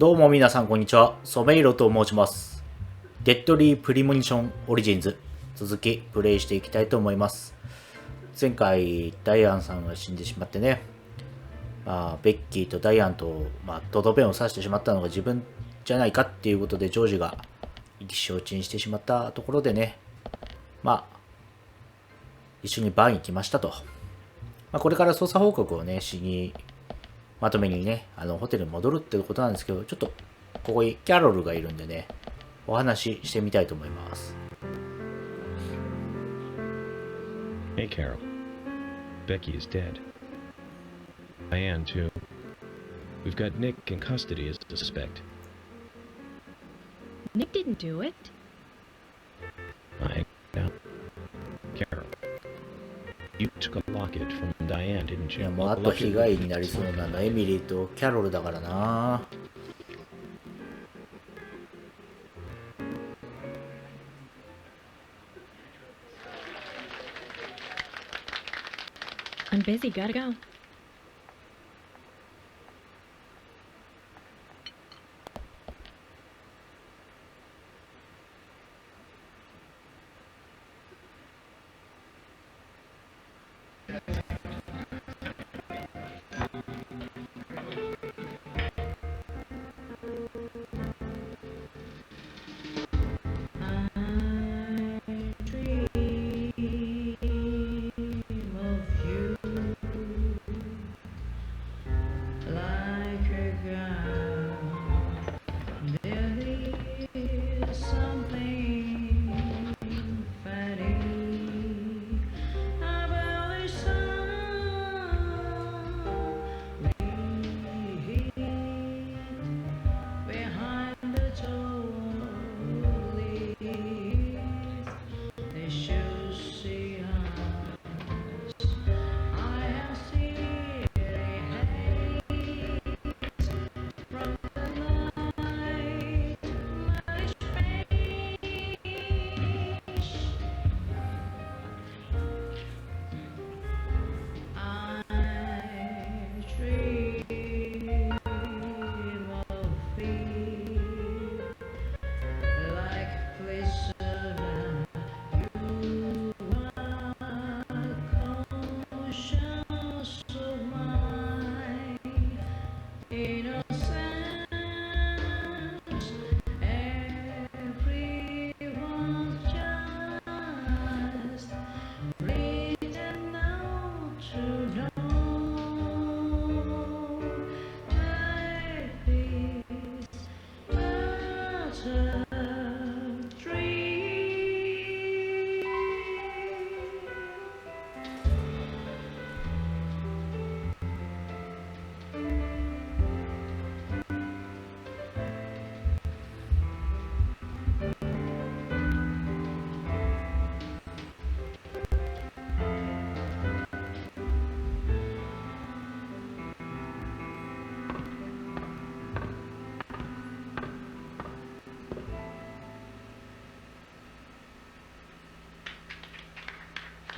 どうも皆さんこんにちは。ソメイロと申します。デッドリープリモニションオリジンズ続きプレイしていきたいと思います。前回ダイアンさんが死んでしまってね、ベッキーとダイアンと、ドドペンを刺してしまったのが自分じゃないかっていうことでジョージが意気消沈してしまったところでね、一緒にバーに来ましたと。これから捜査報告をね、しに、まとめにね、ホテルに戻るってことなんですけど、ちょっと、ここにキャロルがいるんでね、お話ししてみたいと思います。Hey Carol, Becky is dead. Diane too. We've got Nick in custody as a suspect. Nick didn't do it. I know. Carol, you took a locket from Diane, didn't いや、 you? もうあと被害になりそうなのはエミリーとキャロルだからな。I'm busy, gotta go.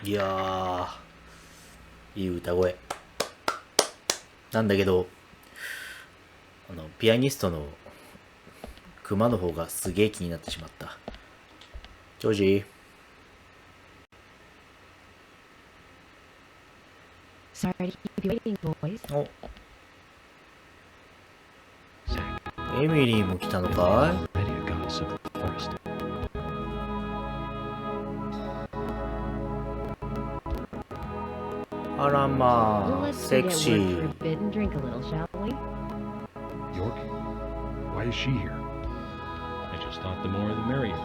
いやー、いい歌声。なんだけど、ピアニストの熊の方がすげえ気になってしまった。ジョージ Sorry to keep you waiting, boys. お、エミリーも来たのかい？ Ready to gossip first. あらま Well, あ、 let's セ forget クシ word ー。 for a bit and drink a little, shall we? York? Why is she here? I just thought the more the merrier.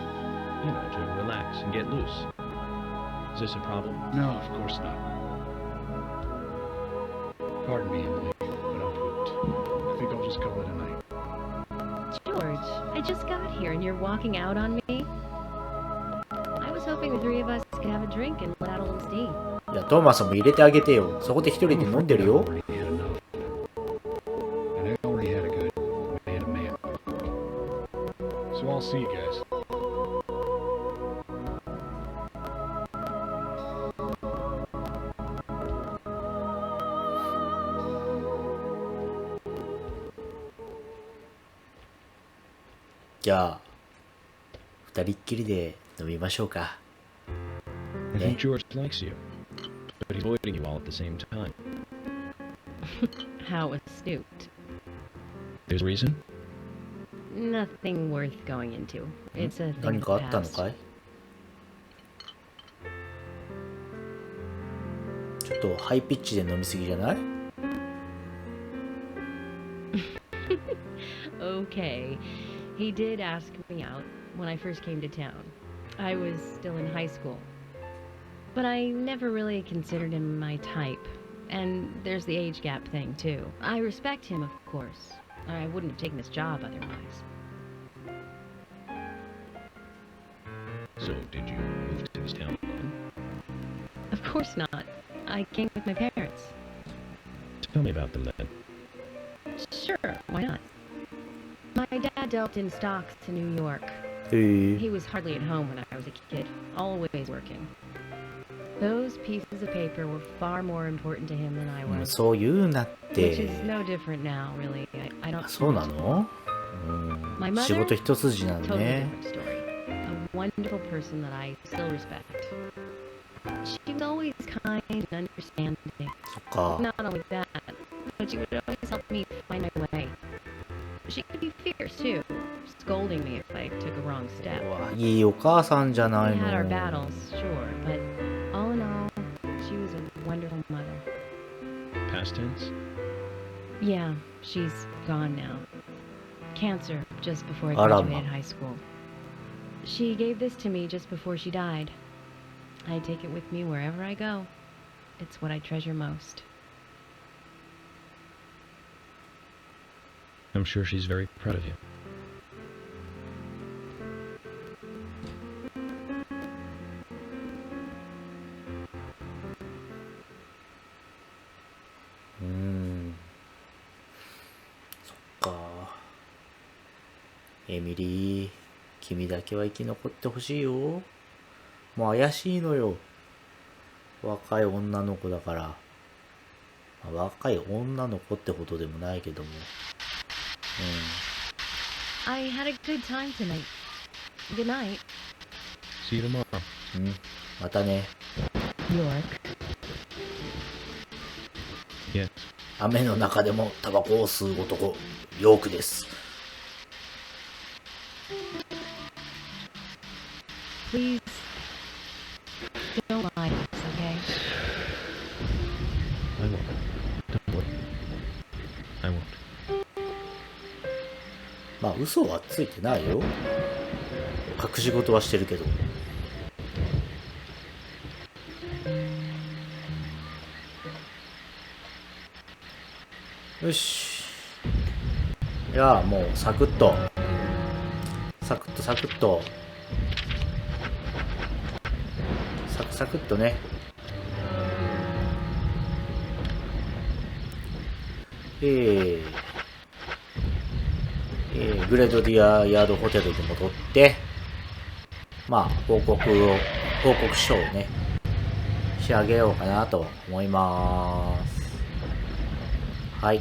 You know, to relax and get loose. Is this a problem? No, of course not. Pardon me, Emily, but I'm pooped. I think I'll just call it a night. George, I just got here and you're walking out on me? I was hoping the three of us could have a drink and let out a little steam. いや、トーマスも入れてあげてよ。そこで一人で飲んでるよ。 I already had enough. And I already had a good man to man. So I'll see you guys. いじゃあ二人っきりで飲みましょうか。 I think George likes you, but he's avoiding you all at the same time. How astute. There's a reason? Nothing worth going into. It's a thing 何 of かあ the ったの past. かい？ちょっとハイピッチで飲みすぎじゃない？ Okay. He did ask me out when I first came to town. I was still in high school. But I never really considered him my type. And there's the age gap thing, too. I respect him, of course. I wouldn't have taken his job otherwise. So, did you move to this town alone? Of course not. I came with my parents. Tell me about them then. Sure, why not? My dad dealt in stocks in New York. へえ。 He was hardly at home when I was a kid, always working. Those pieces of paper were far more important to him than I うん was. そう言うなっ Which て。 is no different now, really. I あ don't. そうなの？う My ん。 mother? 仕事一筋なの Totally ね。 different story. A wonderful person that I still respect. She was always kind and understanding. そっか。 Not only that, but she would always help me find my way. She could be fierce too, scolding me if I took a wrong step. うわいいお母さんじゃな We い had our の。 battles, sure, but all in all, she was a wonderful mother. Past tense? Yeah, she's gone now. Cancer just before I Arama. graduated high school. She gave this to me just before she died. I take it with me wherever I go. It's what I treasure most. I'm sure she's very proud of you. そっか。エミリー、君だけは生き残ってほしいよ。もう怪しいのよ。若い女の子だから。まあ若い女の子ってほどでもないけども。I had a good time tonight. Good night, See you tomorrow. うん。またね。 York. Yes. 雨の中でもタバコを吸う男、ヨークです。Please don't lie to us, okay? I won't. Don't worry. I won't. まあ嘘はついてないよ。隠し事はしてるけど。よし。いやもうサクッとサクッとサクッとサクサクッとね。グレードディアヤードホテルに戻って、まあ報告書をね仕上げようかなと思います。はい。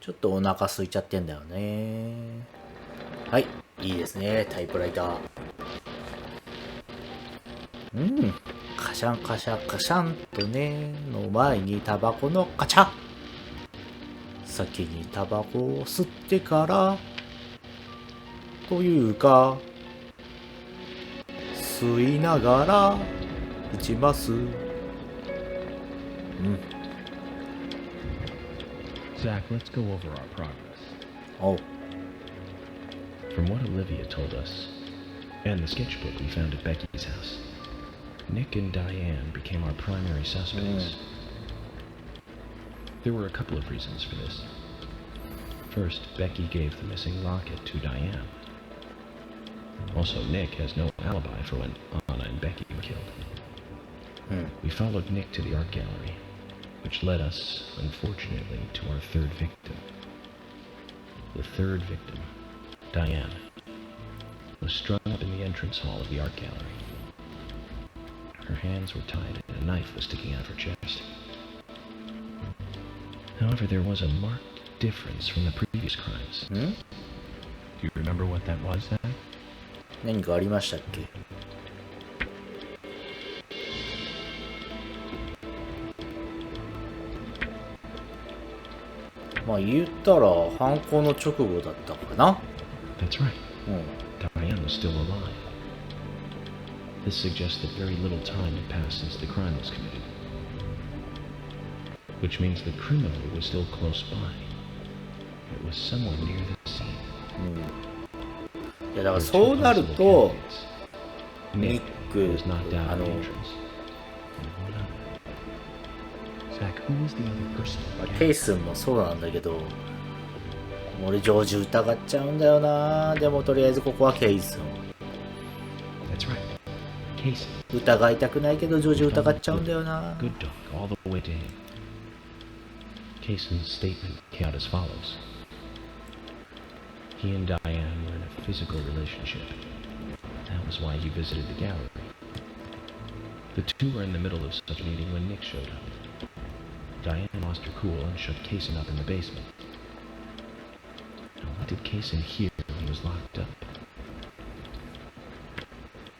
ちょっとお腹空いちゃってんだよね。はい、いいですね、タイプライター。カシャンカシャンカシャンとね、の前にタバコのカチャ。先にタバコを吸ってから、というか、吸いながら打ちます。Zach, let's go over our progress. おう。 From what Olivia told us, and the sketchbook we found at Becky's house, Nick and Diane became our primary suspects. There were a couple of reasons for this. First, Becky gave the missing locket to Diane. Also, Nick has no alibi for when Anna and Becky were killed. We followed Nick to the art gallery, which led us, unfortunately, to our third victim. The third victim, Diane, was strung up in the entrance hall of the art gallery. Her hands were tied and a knife was sticking out of her chest. However, there was a marked difference from the previous crimes. Hmm? Do you remember what that was, Zach? 何かありましたっけ？まあ言ったら犯行の直後だったかな。 That's right. うん。 Diane was still alive. This suggests that very little time had passed since the crime was committed. Which means the criminal was still close by. It was somewhere near the scene. いやだからそうなると、ニッ Nick ク、was knocked out あ of の the entrance. Zach, who was the other person? ケイスンもそうなんだけど、俺ジョージ疑っちゃうんだよな。でもとりあえずここはケイスン。 That's right. Casey. 疑いたくないけどジョージ疑っちゃうんだよな。 Good dog all the way to him. Cason's statement came out as follows. He and Diane were in a physical relationship. That was why he visited the gallery. The two were in the middle of such a meeting when Nick showed up. Diane lost her cool and shut Cason up in the basement. Now, what did Cason hear when he was locked up?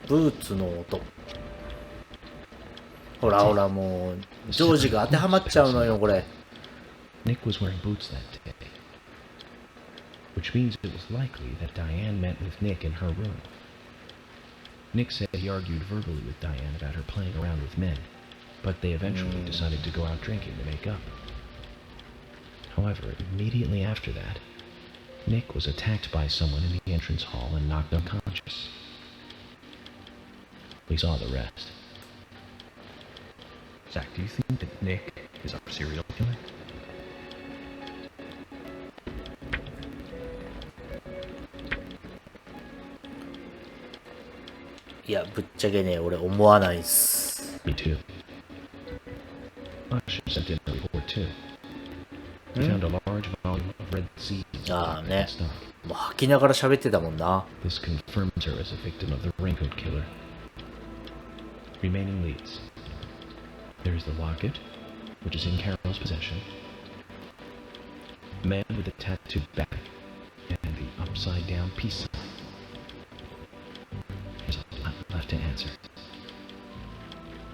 ブーツの音。ほらほらもうジョージが当てはまっちゃうのよこれ。 Nick was wearing boots that day, which means it was likely that Diane met with Nick in her room. Nick said he argued verbally with Diane about her playing around with men, but they eventually decided to go out drinking to make up. However, immediately after that, Nick was attacked by someone in the entrance hall and knocked unconscious. We saw the rest. Zach, do you think that Nick is a serial killer?いやぶっちゃけね俺思わないっす。 Me too. Usher sent in a report too. He found a large volume of red seeds. ああね。 stuff. もう吐きながら喋ってたもんな。 This confirms her as a victim of the raincoat killer. Remaining leads. There is the locket, which is in Carol's possession. The man with the tattooed back and the upside down peace sign. There's a lot left to answer.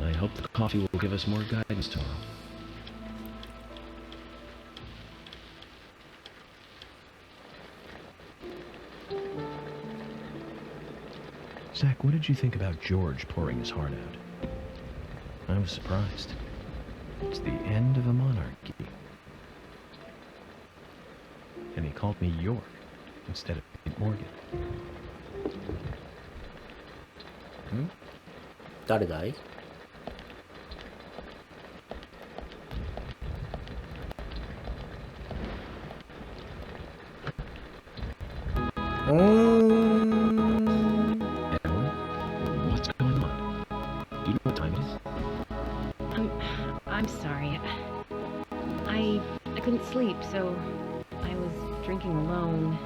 I hope the coffee will give us more guidance tomorrow. Zach, what did you think about George pouring his heart out? I was surprised. It's the end of a monarchy. And he called me York instead of Morgan. 誰だい？What's going on? Do you know what time it is? I'm sorry. I couldn't sleep, so I was drinking alone.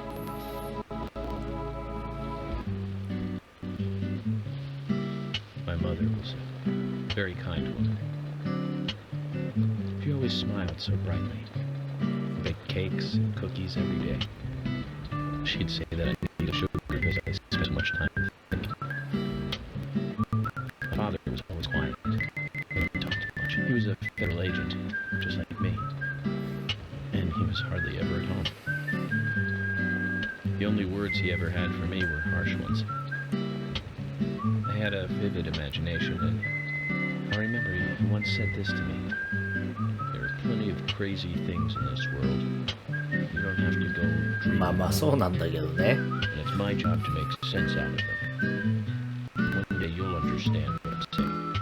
My mother was a very kind woman. She always smiled so brightly. Baked cakes and cookies every day. She'd say that I needed sugar because I spent so much time thinking. My father was always quiet. He didn't talk too much. He was a federal agent, just like me. And he was hardly ever at home. The only words he ever had for me were harsh ones. I had a vivid imagination, and I remember he once said this to me. There are plenty of crazy things in this world. You don't have to go dreaming. まあまあそうなんだけどね。 And it's my job to make sense out of them. One day you'll understand what I'm saying.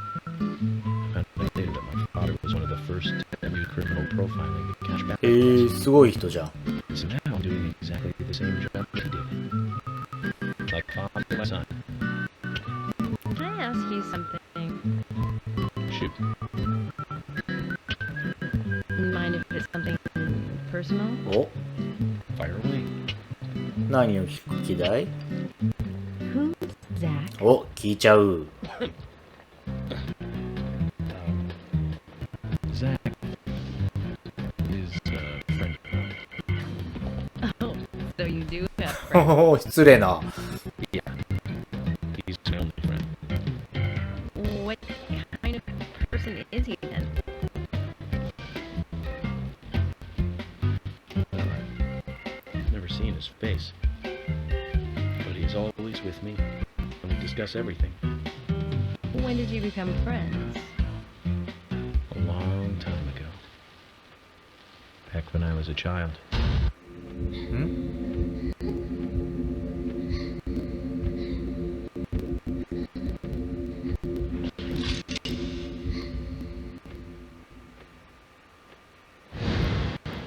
I found out later that my father was one of the first to use criminal profiling to catch bad へえ、すごい人じゃん。 So now I'm doing exactly the same job he did. Like father to my son. Can I ask you something? Shoot. Mind if it's something personal? お、 Fire away. 何を聞く気だい？ Who's Zach? お、聞いちゃう。おお、失礼な。Yeah. He's my only friend. What kind of person is he then? Never seen his face. But he's always with me. And we discuss everything. When did you become friends? A long time ago. Back when I was a child.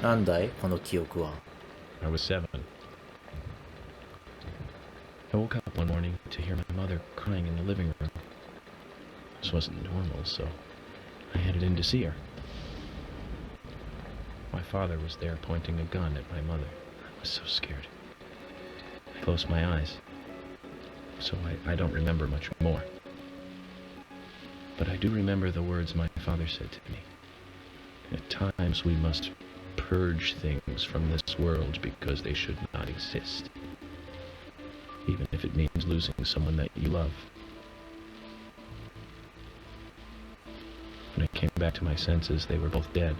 なんだいこの記憶は。 I was 7. I woke up one morning to hear my mother crying in the living room. This wasn't normal, so I headed in to see her. My father was there pointing a gun at my mother. I was so scared. I closed my eyes, so I don't remember much more. But I do remember the words my father said to me. At times we must purge things from this world because they should not exist. Even if it means losing someone that you love. When I came back to my senses, they were both dead.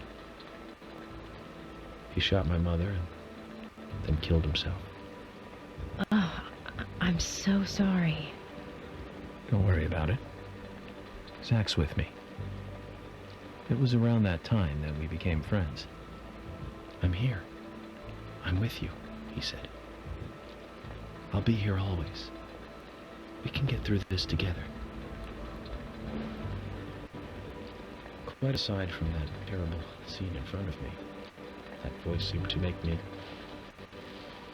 He shot my mother and then killed himself. Oh, I'm so sorry. Don't worry about it. Zach's with me. It was around that time that we became friends. I'm here. I'm with you, he said. I'll be here always. We can get through this together. Quite aside from that terrible scene in front of me, that voice seemed to make me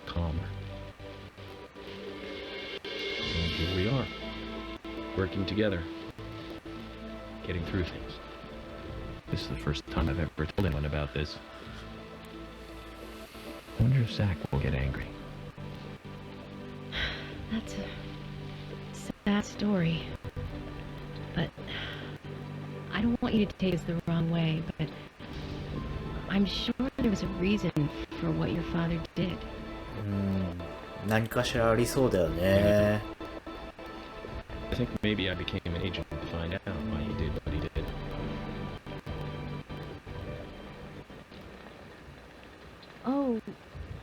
calmer. And here we are, working together, getting through things. This is the first time I've ever told anyone about this. I wonder if Zach will get angry. That's a sad story. But I don't want you to take this the wrong way, but I'm sure there was a reason for what your father did. 何かしらありそうだよね。 I think maybe I became an agent to find out why he did what he did.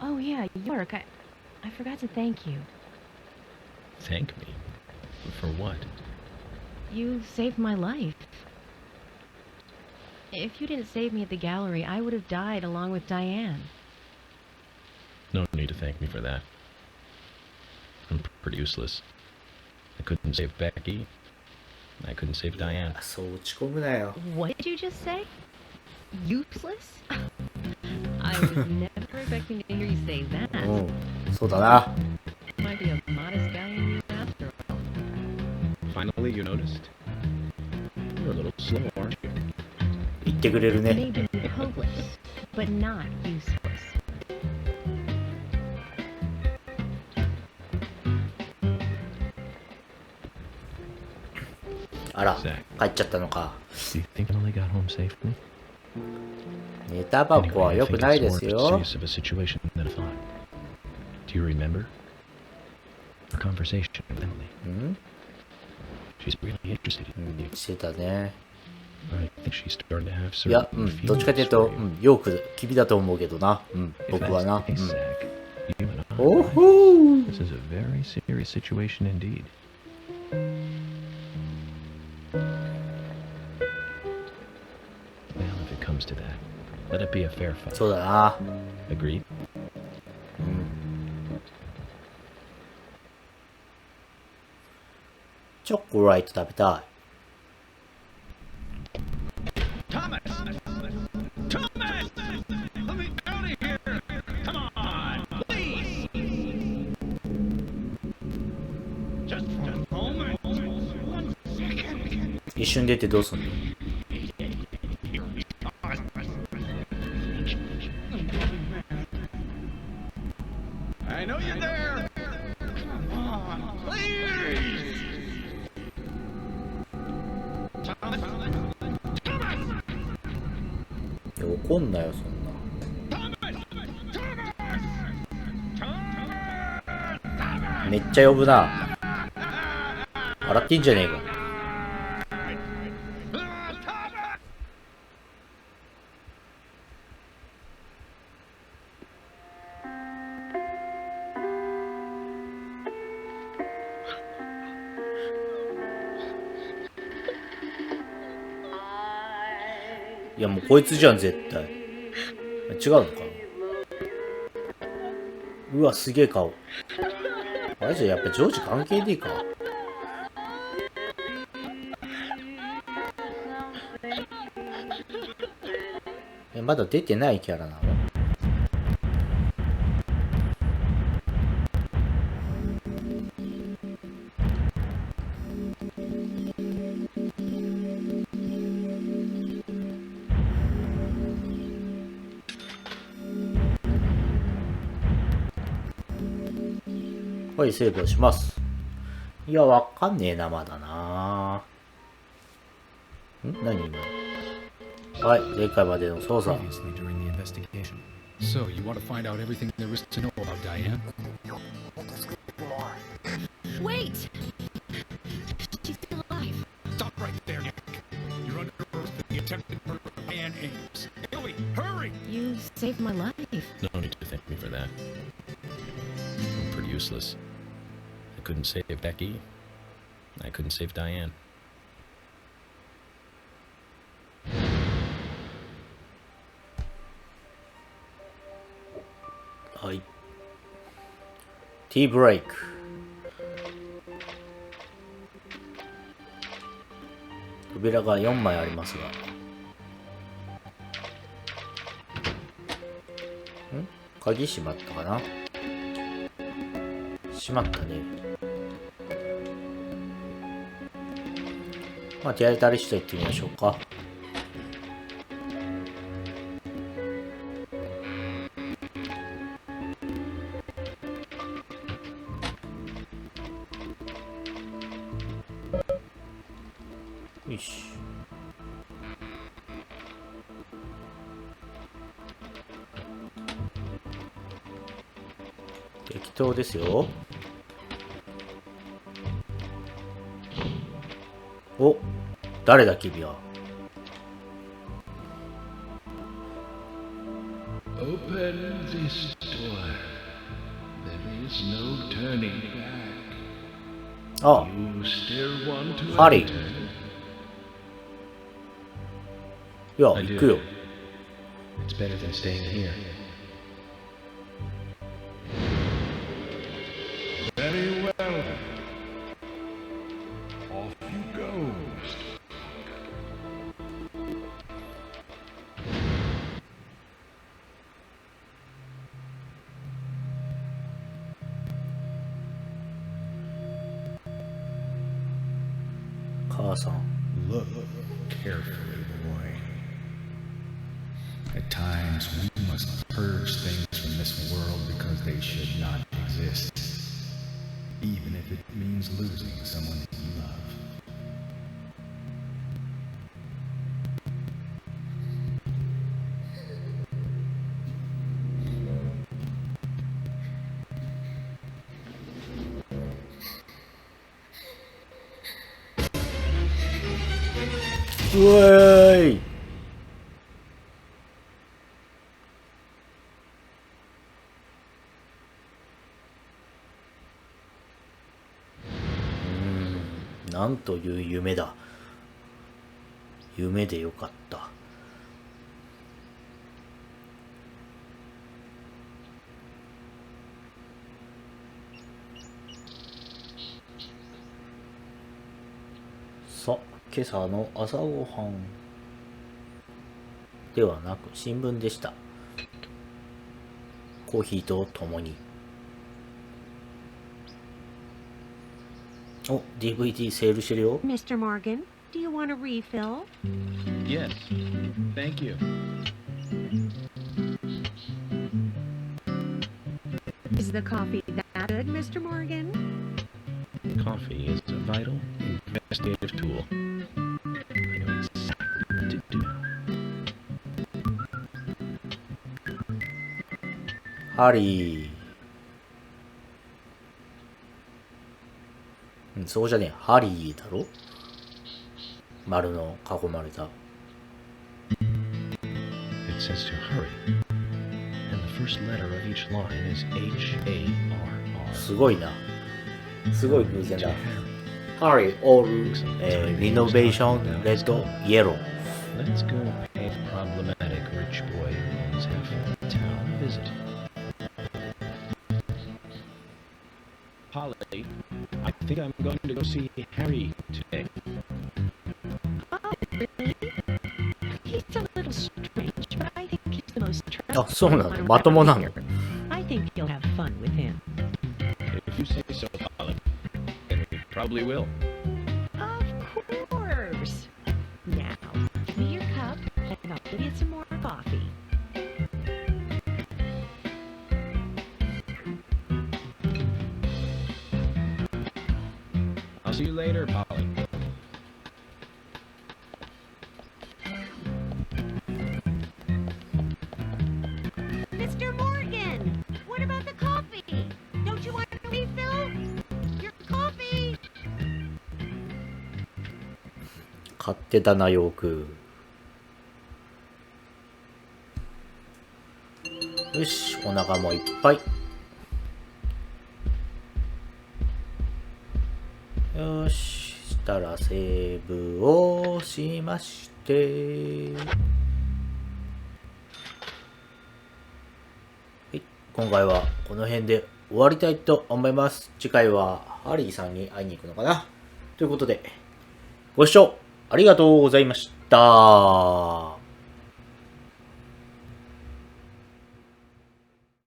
Oh yeah, York, I forgot to thank you. Thank me? For what? You saved my life. If you didn't save me at the gallery, I would have died along with Diane. No need to thank me for that. I'm pretty useless. I couldn't save Becky. I couldn't save Diane. そう落ち込むなよ。 What did you just say? Useless? I was never expecting to hear you say that. うん、そうだな。 Might be a modest guy in you after all. Finally, you noticed? You're a little slow, aren't you? 言ってくれるね。 Maybe hopeless, but not useless. あら、帰っちゃったのか。 Do you think Emily got home safely? 寝タバコは良くないですよ。 Of a situation than I thought. Do you remember our conversation with Emily? うん、 She's really interested う in you. ん、してたね。 I think she's starting to have いや、 certain うん、どっちかという feelings と、 for う you. ん、よく君だと思うけどな。うん、 If 僕は that's な。 the う case, ん、 Zach, you and I, おほー this is a very serious situation indeed. Well, if it comes to that, let it be a fair fight. そうだな。 Agreed? チョコライト食べたい。 Thomas! Thomas! Let me out of here! Come on! Please! Just a moment! 1 second! 一瞬出てどうすんの？ I know you're there! Come on! Please! Thomas! Thomas! いや怒んなよ、そんな。 Thomas! Thomas! Thomas! めっちゃ呼ぶな。洗ってんじゃねえか。いやもうこいつじゃん絶対。違うのかな。うわすげえ顔。あれじゃやっぱジョージ関係ねえか。まだ出てないキャラなの。はい、セーブをします。いや、わかんねえな、まだな。何今。はい、前回までの操作。Previously during the investigation. So, you want to find out everything there is to know about Diane? Wait! She's still alive. Stop right there, Nick. You're under arrest for the attempted murder of Diane Ames. Ellie, hurry! You saved my life. No need to thank me for that. I'm pretty useless. I couldn't save Becky. I couldn't save Diane. Hi. Tea break. 扉が4枚ありますが。鍵閉まったかな。閉まったね。まあ手当たりしていってみましょうか。よし。適当ですよ。お、誰だ君は。Open this door. There is no turning back. あ、 You still want to ハリー。 enter? いや、 I 行 do. くよ。 It's better than staying here. Very well. Off you go. Look carefully, boy. At times, we must purge things from this world because they should not exist, even if it means losing someone you love. Way. なんという夢だ。夢でよかった。さあ、今朝の朝ごはんではなく新聞でした。コーヒーとともに。お、DVD セールしてるよ。 Mr. Morgan, do you want a refill? Yes. Thank you. Is the coffee that good, Mr. Morgan? Coffee is a vital investigative tool. I know exactly what to do. ハリー。そうじゃねえ。ハリーだろ？丸の囲まれた。It says to hurry, and the first letter of each line is H-A-R-R. すごいな。すごい偶然だ。ハリー、オール、リノベーション、レッド、イエロー。Let's go pay the problematic rich boy who owns half of the town a visit. Polly, I think I'm going to go see Harry today. Oh, really? He's a little strange, but I think he's the most あ、そうなの。 trustworthy まともな one の。 around here. I think you'll have fun with him. If you say so, Polly, then we probably will. Of course. Now, give me your cup, and I'll give you some more coffee. I'll see you later, Polly. Mr. Morgan, what about the coffee? Don't you want a refill? Your coffee! 勝手だな、よく。よし、お腹もいっぱい。よし、したらセーブをしまして。はい、今回はこの辺で終わりたいと思います。次回はハリーさんに会いに行くのかなということで、ご視聴ありがとうございました。